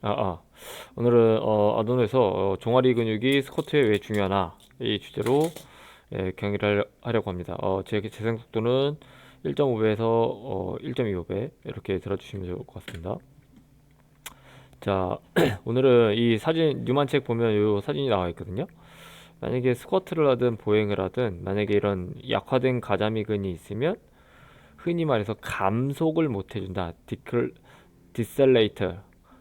아, 아. 오늘은 아동에서 종아리 근육이 스쿼트에 왜 중요하나 이 주제로 경의를 하려고 합니다. 제 재생 속도는 1.5배에서 1.25배 이렇게 들어주시면 좋을 것 같습니다. 자, 오늘은 이 사진 뉴만책 보면 이 사진이 나와 있거든요. 만약에 스쿼트를 하든 보행을 하든 만약에 이런 약화된 가자미근이 있으면 흔히 말해서 감속을 못 해준다. 디셀레이터,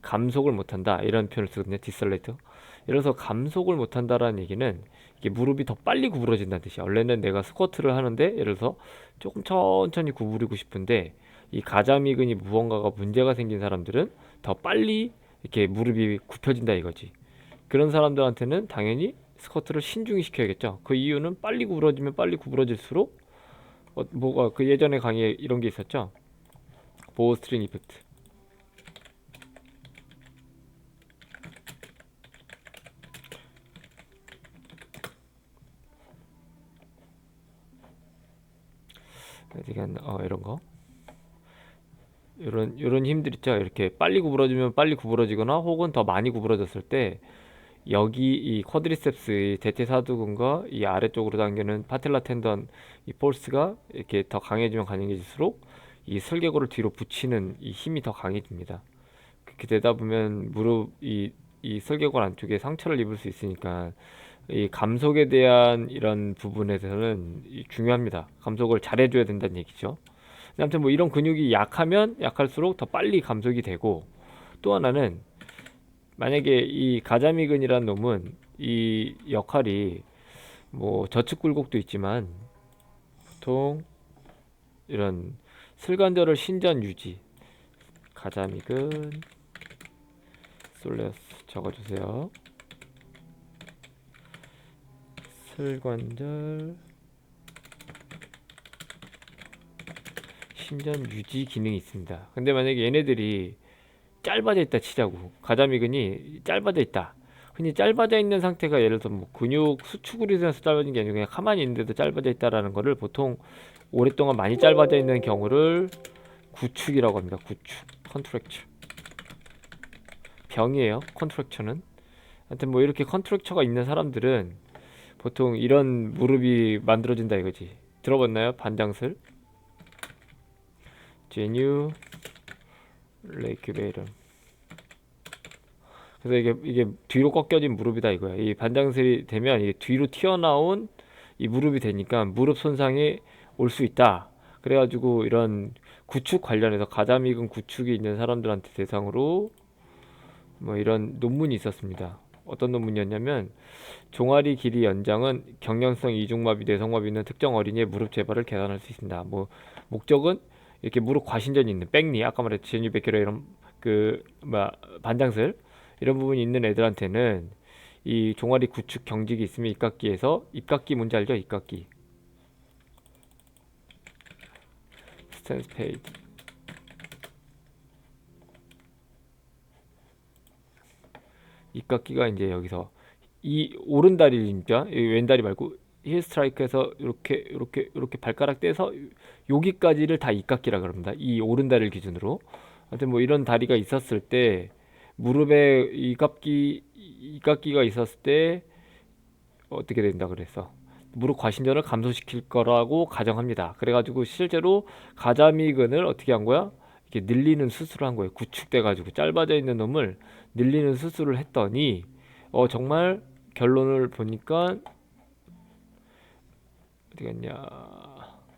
감속을 못한다 이런 표현을 쓰거든요. 디셀레이터. 이래서 감속을 못한다라는 얘기는 이게 무릎이 더 빨리 구부러진다는 뜻이야. 원래는 내가 스쿼트를 하는데 예를 들어서 조금 천천히 구부리고 싶은데 이 가자미근이 무언가가 문제가 생긴 사람들은 더 빨리 이렇게 무릎이 굽혀진다 이거지. 그런 사람들한테는 당연히 스쿼트를 신중히 시켜야겠죠. 그 이유는 빨리 구부러지면 빨리 구부러질수록 뭐가 그 예전에 강의에 이런 게 있었죠. 보어스트링 이펙트. 이런 거. 이런 힘들 있죠. 이렇게 빨리 구부러지면 빨리 구부러지거나 혹은 더 많이 구부러졌을 때 여기 이 쿼드리셉스 이 대퇴사두근과 이 아래쪽으로 당기는 파텔라 텐던 이 폴스가 이렇게 더 강해지면 강해질수록 이 슬개골을 뒤로 붙이는 이 힘이 더 강해집니다. 그렇게 되다 보면 이 설계관 안쪽에 상처를 입을 수 있으니까 이 감속에 대한 이런 부분에 대해서는 중요합니다. 감속을 잘해줘야 된다는 얘기죠. 아무튼 뭐 이런 근육이 약하면 약할수록 더 빨리 감속이 되고 또 하나는 만약에 이 가자미근이란 놈은 이 역할이 뭐 저측 굴곡도 있지만 보통 이런 슬관절을 신전 유지 가자미근 솔레우스 적어주세요. 슬관절 신전 유지 기능이 있습니다. 근데 만약에 얘네들이 짧아져 있다 치자고 가자미근이 짧아져 있다. 흔히 짧아져 있는 상태가 예를 들어 뭐 근육 수축으로 인해서 짧아진 게 아니고 그냥 가만히 있는데도 짧아져 있다라는 거를 보통 오랫동안 많이 짧아져 있는 경우를 구축이라고 합니다. 구축, 컨트랙처. 병이에요. 컨트랙처는. 하여튼 뭐 이렇게 컨트랙처가 있는 사람들은 보통 이런 무릎이 만들어진다 이거지. 들어봤나요? 반장슬, 제뉴, 레이큐베이름. 그래서 이게 뒤로 꺾여진 무릎이다 이거야. 이 반장슬이 되면 이게 뒤로 튀어나온 이 무릎이 되니까 무릎 손상이 올 수 있다. 그래가지고 이런 구축 관련해서 가자미근 구축이 있는 사람들한테 대상으로 뭐 이런 논문이 있었습니다. 어떤 논문이었냐면 종아리 길이 연장은 경련성 이중마비, 뇌성마비 있는 특정 어린이의 무릎 재발을 계산할 수 있습니다. 뭐 목적은 이렇게 무릎 과신전이 있는 백니, 아까 말했던 제뉴베케라 이런 뭐 반장슬 이런 부분이 있는 애들한테는 이 종아리 구축 경직이 있으면 입각기에서 입각기 문제 알죠? 입각기 스탠스 페이드 입각기가 이제 여기서 이 오른다리입니다. 왼다리 말고 힐 스트라이크에서 이렇게 발가락 떼서 여기까지를 다 입각기라 그럽니다. 이 오른다리를 기준으로. 하여튼 뭐 이런 다리가 있었을 때 무릎에 이갑기가 있었을 때 어떻게 된다 그랬어? 무릎 과신전을 감소시킬 거라고 가정합니다. 그래가지고 실제로 가자미근을 어떻게 한 거야? 이렇게 늘리는 수술을 한 거예요. 구축돼가지고 짧아져 있는 놈을 늘리는 수술을 했더니 정말 결론을 보니까 어디 갔냐?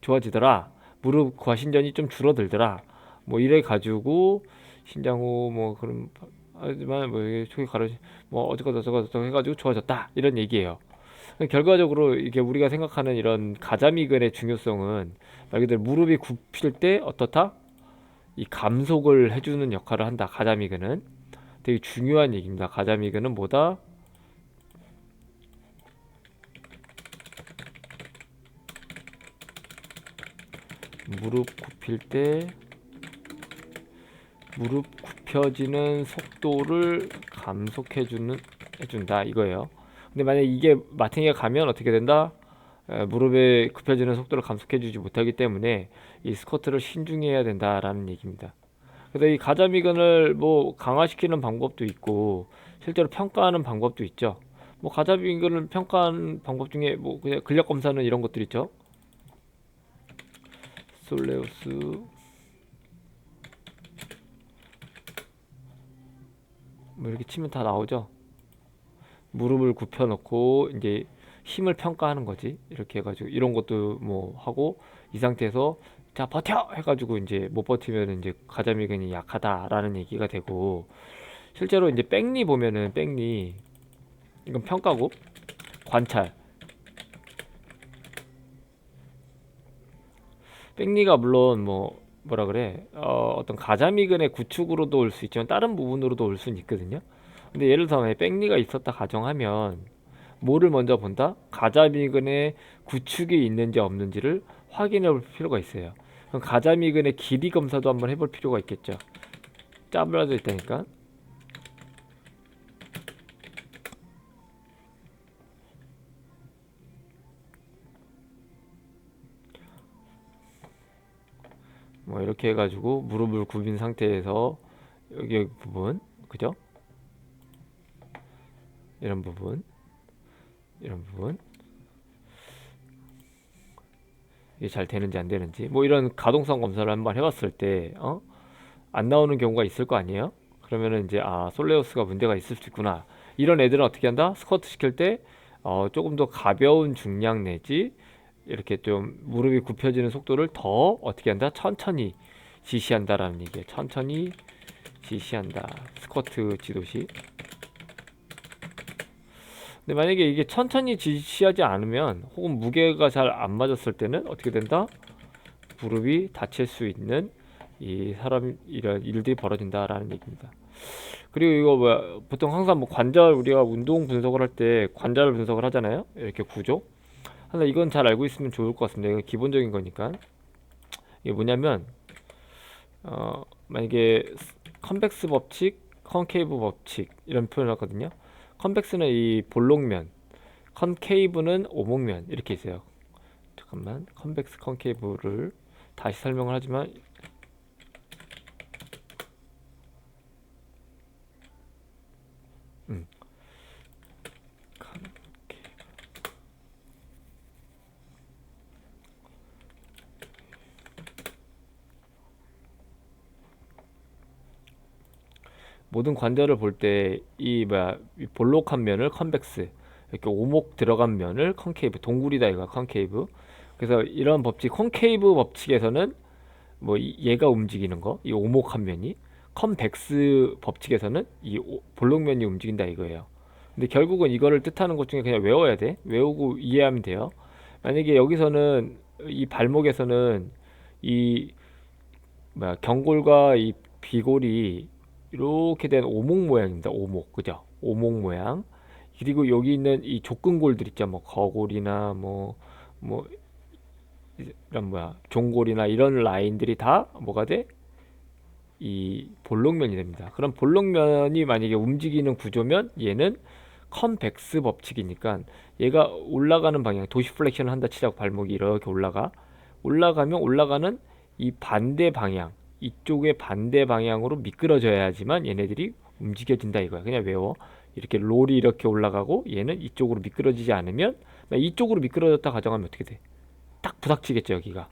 좋아지더라. 무릎 과신전이 좀 줄어들더라. 뭐 이래 가지고 신장후 뭐 그런 하지만 뭐 이게 초기 가로 뭐 어쩌고 해가지고 좋아졌다 이런 얘기예요. 결과적으로 이게 우리가 생각하는 이런 가자미근의 중요성은 말 그대로 무릎이 굽힐 때 어떻다? 이 감속을 해주는 역할을 한다. 가자미근은 되게 중요한 얘기입니다. 가자미근은 뭐다? 무릎 굽힐 때 무릎 굽혀지는 속도를 해준다 이거예요. 근데 만약 이게 마탱이가 가면 어떻게 된다? 무릎에 굽혀지는 속도를 감속해주지 못하기 때문에 이 스쿼트를 신중히 해야 된다라는 얘기입니다. 그래서 이 가자미근을 뭐 강화시키는 방법도 있고 실제로 평가하는 방법도 있죠. 뭐 가자미근을 평가하는 방법 중에 뭐 그냥 근력 검사는 이런 것들 있죠. 솔레우스 뭐 이렇게 치면 다 나오죠. 무릎을 굽혀 놓고 이제 힘을 평가하는 거지. 이렇게 해가지고 이런 것도 뭐 하고 이 상태에서 자 버텨 해가지고 이제 못 버티면 이제 가자미근이 약하다라는 얘기가 되고 실제로 이제 백리 보면은 백리 이건 평가고 관찰 백리가 물론 뭐 뭐라 그래 어떤 가자미근의 구축으로도 올 수 있지만 다른 부분으로도 올 수는 있거든요. 근데 예를 들어 만약에 백리가 있었다 가정하면 뭐를 먼저 본다? 가자미근의 구축이 있는지 없는지를 확인해 볼 필요가 있어요. 그럼 가자미근의 길이 검사도 한번 해볼 필요가 있겠죠. 짜부라져 있다니까. 뭐 이렇게 해가지고 무릎을 굽인 상태에서 여기 부분, 그죠? 이런 부분, 이런 부분 이게 잘 되는지 안 되는지 뭐 이런 가동성 검사를 한번 해봤을 때 안 나오는 경우가 있을 거 아니에요? 그러면은 이제 아 솔레우스가 문제가 있을 수 있구나. 이런 애들은 어떻게 한다? 스쿼트 시킬 때 조금 더 가벼운 중량 내지 이렇게 좀 무릎이 굽혀지는 속도를 더 어떻게 한다? 천천히 지시한다라는 얘기예요. 천천히 지시한다. 스쿼트 지도시. 근데 만약에 이게 천천히 지시하지 않으면 혹은 무게가 잘 안 맞았을 때는 어떻게 된다? 무릎이 다칠 수 있는 이 사람 이런 일들이 벌어진다라는 얘기입니다. 그리고 이거 뭐야 보통 항상 뭐 관절 우리가 운동 분석을 할 때 관절 분석을 하잖아요. 이렇게 구조. 하나 이건 잘 알고 있으면 좋을 것 같습니다. 이건 기본적인 거니까. 이게 뭐냐면 만약에 컨벡스 법칙, 컨케이브 법칙 이런 표현을 하거든요. 컨벡스는 이 볼록면, 컨케이브는 오목면 이렇게 있어요. 잠깐만 컨벡스 컨케이브를 다시 설명을 하지만 음, 모든 관절을 볼 때 이 뭐야 이 볼록한 면을 컨벡스 이렇게 오목 들어간 면을 컨케이브 동굴이다 이거 컨케이브. 그래서 이런 법칙 컨케이브 법칙에서는 뭐 얘가 움직이는 거 이 오목한 면이 컨벡스 법칙에서는 이 볼록면이 움직인다 이거예요. 근데 결국은 이거를 뜻하는 것 중에 그냥 외워야 돼. 외우고 이해하면 돼요. 만약에 여기서는 이 발목에서는 이 뭐야 경골과 이 비골이 이렇게 된 오목 모양입니다. 오목 그죠? 오목 모양. 그리고 여기 있는 이 족근골들 있죠. 뭐 거골이나 뭐 이런 뭐야 종골이나 이런 라인들이 다 뭐가 돼? 이 볼록면이 됩니다. 그럼 볼록면이 만약에 움직이는 구조면 얘는 컨벡스 법칙이니까 얘가 올라가는 방향 도시 플렉션을 한다 치자고 발목이 이렇게 올라가면 올라가는 이 반대 방향 이쪽의 반대 방향으로 미끄러져야지만 얘네들이 움직여진다 이거야. 그냥 외워. 이렇게 롤이 이렇게 올라가고 얘는 이쪽으로 미끄러지지 않으면 이쪽으로 미끄러졌다 가정하면 어떻게 돼? 딱 부닥치겠죠 여기가.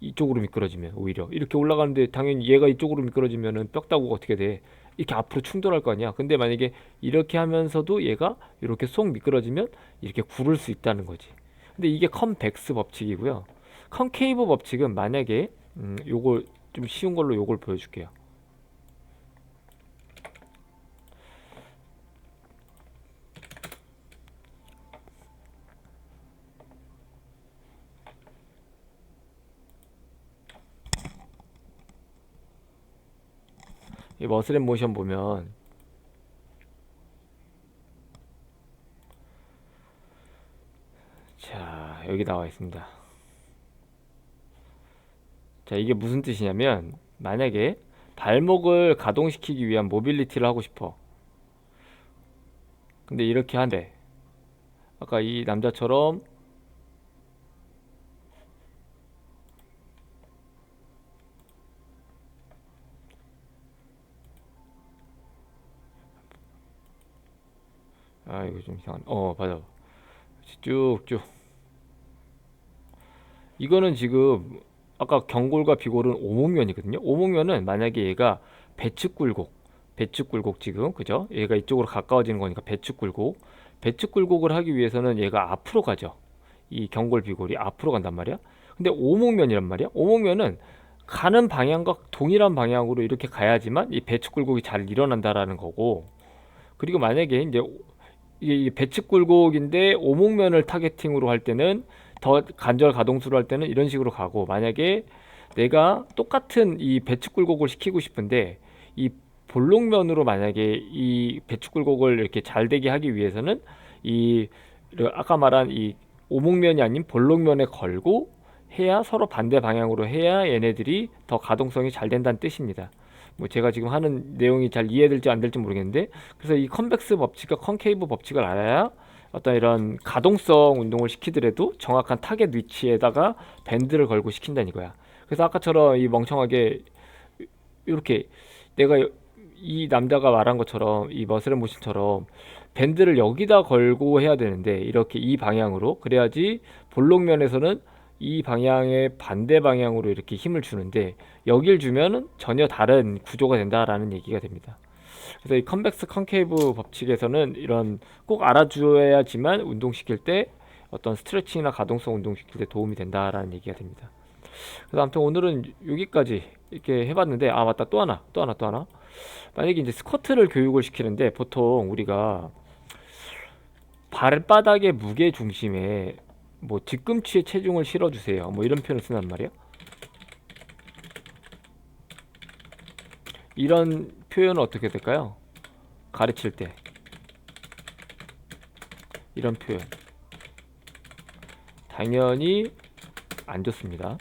이쪽으로 미끄러지면 오히려 이렇게 올라가는데 당연히 얘가 이쪽으로 미끄러지면은 뼈다구가 어떻게 돼? 이렇게 앞으로 충돌할 거 아니야. 근데 만약에 이렇게 하면서도 얘가 이렇게 쏙 미끄러지면 이렇게 구를 수 있다는 거지. 근데 이게 컨벡스 법칙이고요. 컨케이브 법칙은 만약에 요걸 좀 쉬운 걸로 요걸 보여줄게요. 이 머슬 앤 모션 보면 자 여기 나와 있습니다. 자 이게 무슨 뜻이냐면 만약에 발목을 가동시키기 위한 모빌리티를 하고 싶어. 근데 이렇게 한대. 아까 이 남자처럼 아 이거 좀 이상한. 맞아. 쭉쭉. 이거는 지금 아까 경골과 비골은 오목면이거든요. 오목면은 만약에 얘가 배측 굴곡 지금 그죠? 얘가 이쪽으로 가까워지는 거니까 배측 굴곡을 하기 위해서는 얘가 앞으로 가죠. 이 경골 비골이 앞으로 간단 말이야. 근데 오목면이란 말이야. 오목면은 가는 방향과 동일한 방향으로 이렇게 가야지만 이 배측 굴곡이 잘 일어난다라는 거고. 그리고 만약에 이제 이 배측 굴곡인데 오목면을 타겟팅으로 할 때는 더 관절 가동수로 할 때는 이런 식으로 가고, 만약에 내가 똑같은 이 배측 굴곡을 시키고 싶은데 이 볼록면으로 만약에 이 배측 굴곡을 이렇게 잘 되게 하기 위해서는 이 아까 말한 이 오목면이 아닌 볼록면에 걸고 해야, 서로 반대 방향으로 해야 얘네들이 더 가동성이 잘 된다는 뜻입니다. 뭐 제가 지금 하는 내용이 잘 이해될지 안 될지 모르겠는데, 그래서 이 컨벡스 법칙과 컨케이브 법칙을 알아야 어떤 이런 가동성 운동을 시키더라도 정확한 타겟 위치에다가 밴드를 걸고 시킨다는 이거야. 그래서 아까처럼 이 멍청하게 이렇게 내가 이 남자가 말한 것처럼 이 머슬 모션처럼 밴드를 여기다 걸고 해야 되는데, 이렇게 이 방향으로 그래야지 볼록면에서는 이 방향의 반대 방향으로 이렇게 힘을 주는데, 여길 주면은 전혀 다른 구조가 된다라는 얘기가 됩니다. 그래서 이 컨벡스 컨케이브 법칙에서는 이런 꼭 알아줘야지만 운동시킬 때 어떤 스트레칭이나 가동성 운동시킬 때 도움이 된다라는 얘기가 됩니다. 그래서 아무튼 오늘은 여기까지 이렇게 해봤는데, 아 맞다, 또 하나. 만약에 이제 스쿼트를 교육을 시키는데 보통 우리가 발바닥의 무게 중심에 뭐 뒤꿈치에 체중을 실어주세요, 뭐 이런 표현을 쓴단 말이야. 이런 표현은 어떻게 될까요? 가르칠 때 이런 표현 당연히 안 좋습니다.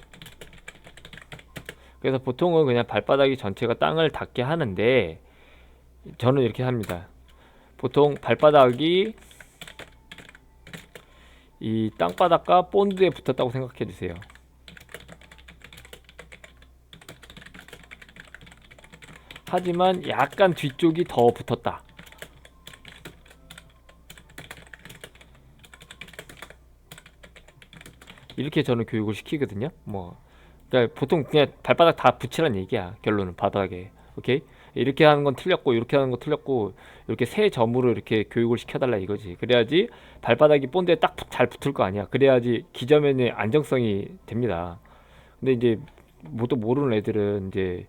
그래서 보통은 그냥 발바닥이 전체가 땅을 닿게 하는데, 저는 이렇게 합니다. 보통 발바닥이 이 땅바닥과 본드에 붙었다고 생각해 주세요. 하지만 약간 뒤쪽이 더 붙었다, 이렇게 저는 교육을 시키거든요. 뭐 그러니까 보통 그냥 발바닥 다 붙이란 얘기야, 결론은 바닥에. 오케이. 이렇게 하는 건 틀렸고 이렇게 하는 건 틀렸고, 이렇게 세 점으로 이렇게 교육을 시켜달라 이거지. 그래야지 발바닥이 본드에 딱 잘 붙을 거 아니야. 그래야지 기저면의 안정성이 됩니다. 근데 이제 뭐도 모르는 애들은 이제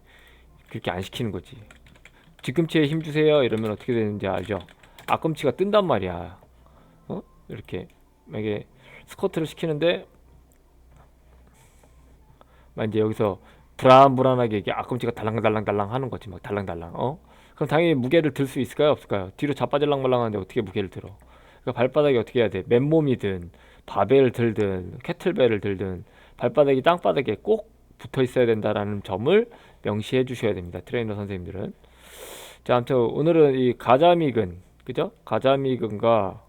그렇게 안 시키는 거지. 뒤꿈치에 힘 주세요 이러면 어떻게 되는지 알죠? 앞꿈치가 뜬단 말이야. 이렇게 만약에 스쿼트를 시키는데 막 이제 여기서 불안불안하게 이게 앞꿈치가 달랑달랑달랑 하는 거지, 막 달랑달랑. 그럼 당연히 무게를 들 수 있을까요, 없을까요? 뒤로 자빠질랑 말랑하는데 어떻게 무게를 들어? 그러니까 발바닥이 어떻게 해야 돼? 맨몸이든 바벨을 들든 캐틀벨을 들든 발바닥이 땅바닥에 꼭 붙어 있어야 된다라는 점을 명시해 주셔야 됩니다, 트레이너 선생님들은. 자, 아무튼 오늘은 이 가자미근, 그죠? 가자미근과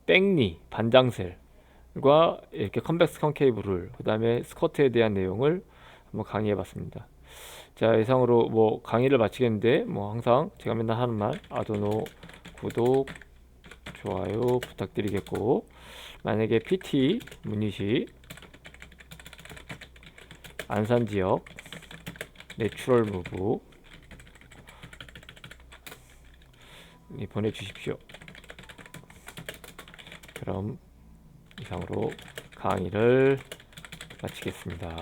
백니, 반장셀과 이렇게 컨벡스 컨케이브, 그 다음에 스쿼트에 대한 내용을 한번 강의해봤습니다. 자, 이상으로 뭐 강의를 마치겠는데, 뭐 항상 제가 맨날 하는 말, 아도노 구독, 좋아요 부탁드리겠고, 만약에 PT 문의시 안산 지역 내추럴 무브 보내주십시오. 그럼 이상으로 강의를 마치겠습니다.